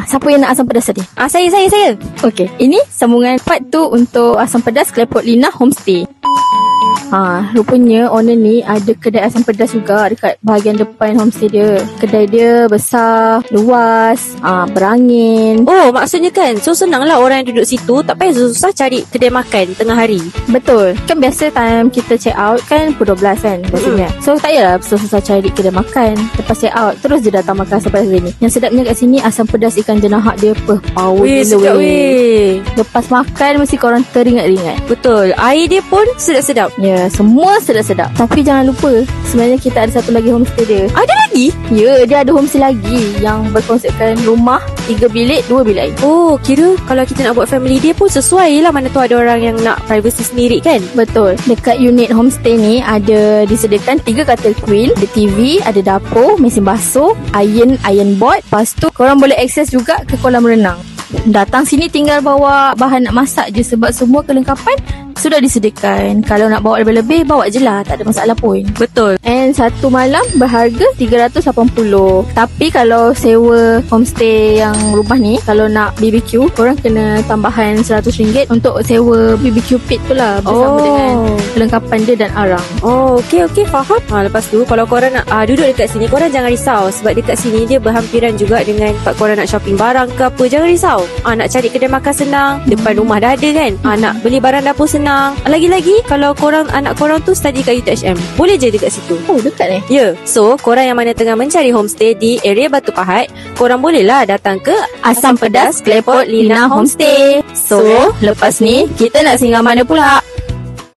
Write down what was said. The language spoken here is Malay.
Siapa yang nak asam pedas tadi? Saya. Okey, ini sambungan part tu untuk asam pedas Klepot Lina Homestay. Rupanya owner ni ada kedai asam pedas juga dekat bahagian depan homestay dia. Kedai dia besar, luas, berangin. Oh, maksudnya kan, so senang lah orang yang duduk situ tak payah susah cari kedai makan tengah hari. Betul. Kan biasa time kita check out kan pukul 12 kan biasanya. So tak payahlah susah cari kedai makan. Lepas check out terus je datang makan asam pedas sini. Yang sedapnya kat sini asam pedas ikan jenahak dia power gila sedap weh. Lepas makan mesti korang teringat-ringat. Betul. Air dia pun sedap-sedap. Ya, semua sedap-sedap. Tapi jangan lupa, sebenarnya kita ada satu lagi homestay dia. Ada lagi? Ya, dia ada homestay lagi yang berkonsepkan rumah 3 bilik 2 bilik air. Oh, kira kalau kita nak buat family dia pun sesuai lah. Mana tu ada orang yang nak privacy sendiri kan? Betul. Dekat unit homestay ni ada disediakan 3 katil queen, ada TV, ada dapur, mesin basuh, iron board. Lepas tu korang boleh akses juga ke kolam renang. Datang sini tinggal bawa bahan nak masak je sebab semua kelengkapan sudah disediakan. Kalau nak bawa lebih-lebih, bawa je lah, tak ada masalah pun. Betul. And satu malam berharga 380. Tapi kalau sewa homestay yang rumah ni, kalau nak BBQ, korang kena tambahan RM100 untuk sewa BBQ pit tu lah, bersama dengan kelengkapan dia dan arang. Oh, okey, faham. Lepas tu kalau korang nak duduk dekat sini, korang jangan risau sebab dekat sini dia berhampiran juga dengan tempat korang nak shopping barang ke apa. Jangan risau. Nak cari kedai makan senang, depan rumah dah ada kan. Nak beli barang dapur senang. Lagi-lagi kalau anak korang tu study kat UTHM, boleh je dekat situ. Oh, dekat ni? Ya. So korang yang mana tengah mencari homestay di area Batu Pahat, korang bolehlah datang ke Asam Pedas Klepot Lina Homestay. So lepas ni kita nak singgah mana pula?